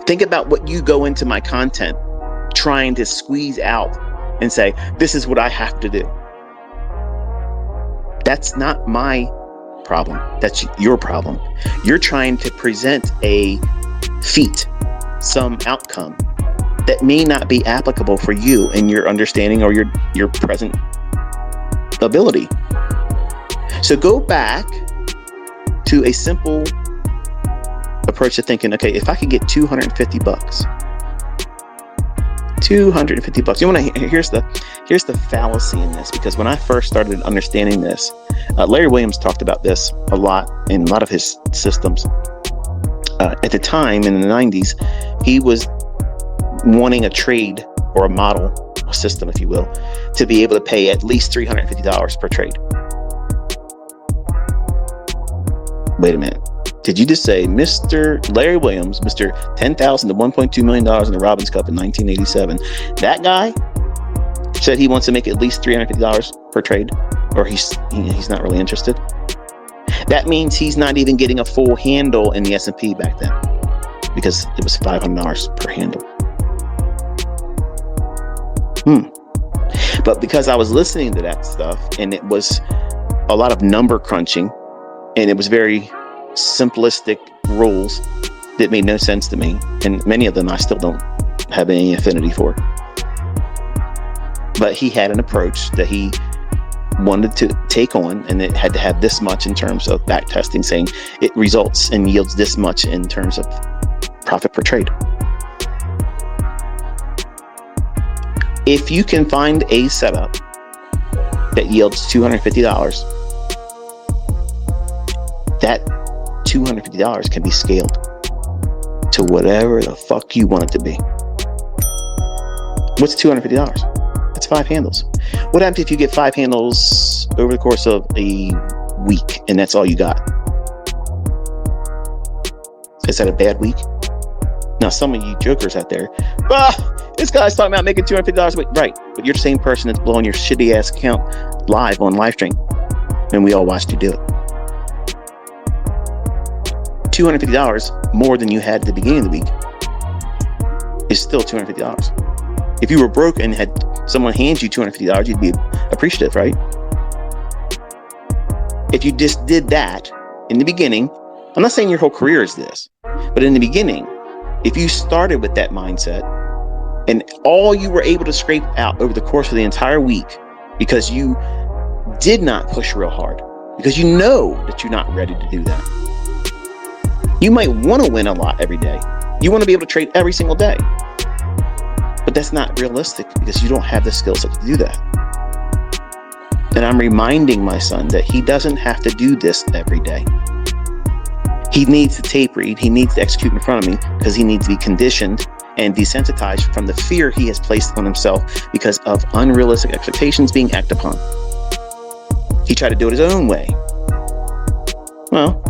Think about what you go into my content trying to squeeze out and say, this is what I have to do. That's not my problem. That's your problem. You're trying to present a feat, some outcome that may not be applicable for you in your understanding or your present ability. So go back to a simple approach to thinking, okay, if I could get $250, $250. You want to here's the fallacy in this, because when I first started understanding this, Larry Williams talked about this a lot in a lot of his systems. At the time in the 90s, he was wanting a trade or a model, a system, if you will, to be able to pay at least $350 per trade. Wait a minute. Did you just say Mr. Larry Williams, Mr. $10,000 to $1.2 million in the Robbins Cup in 1987? That guy said he wants to make at least $350 per trade, or he's not really interested. That means he's not even getting a full handle in the S&P back then, because it was $500 per handle. But because I was listening to that stuff, and it was a lot of number crunching, and it was very simplistic rules that made no sense to me, and many of them I still don't have any affinity for. But he had an approach that he wanted to take on, and it had to have this much in terms of back testing, saying it results and yields this much in terms of profit per trade. If you can find a setup that yields $250, that $250 can be scaled to whatever the fuck you want it to be. What's $250? It's 5 handles. What happens if you get 5 handles over the course of a week and that's all you got? Is that a bad week? Now, some of you jokers out there, this guy's talking about making $250 a week. Right, but you're the same person that's blowing your shitty ass account live on live stream, and we all watched you do it. $250 more than you had at the beginning of the week is still $250. If you were broke and had someone hand you $250, you'd be appreciative, right? If you just did that in the beginning, I'm not saying your whole career is this, but in the beginning, if you started with that mindset and all you were able to scrape out over the course of the entire week because you did not push real hard, because you know that you're not ready to do that. You might want to win a lot every day. You want to be able to trade every single day. But that's not realistic because you don't have the skill set to do that. And I'm reminding my son that he doesn't have to do this every day. He needs to tape read. He needs to execute in front of me because he needs to be conditioned and desensitized from the fear he has placed on himself because of unrealistic expectations being acted upon. He tried to do it his own way. Well,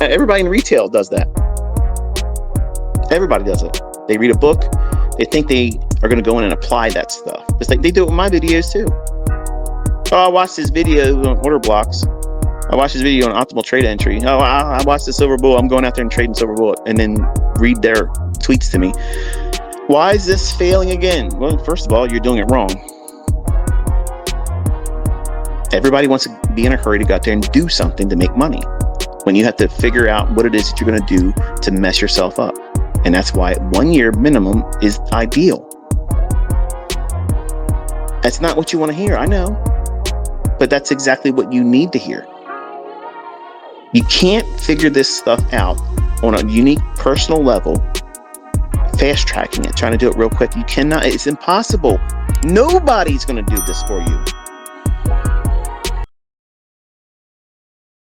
everybody in retail does that. Everybody does it. They read a book. They think they are going to go in and apply that stuff. It's like they do it with my videos too. Oh, I watched this video on order blocks. I watched this video on optimal trade entry. Oh, I watched the Silver Bull. I'm going out there and trading Silver Bull, and then read their tweets to me. Why is this failing again? Well, first of all, you're doing it wrong. Everybody wants to be in a hurry to go out there and do something to make money, when you have to figure out what it is that you're going to do to mess yourself up. And that's why 1 year minimum is ideal. That's not what you want to hear, I know, but that's exactly what you need to hear. You can't figure this stuff out on a unique personal level, fast tracking it, trying to do it real quick. You cannot, it's impossible. Nobody's going to do this for you.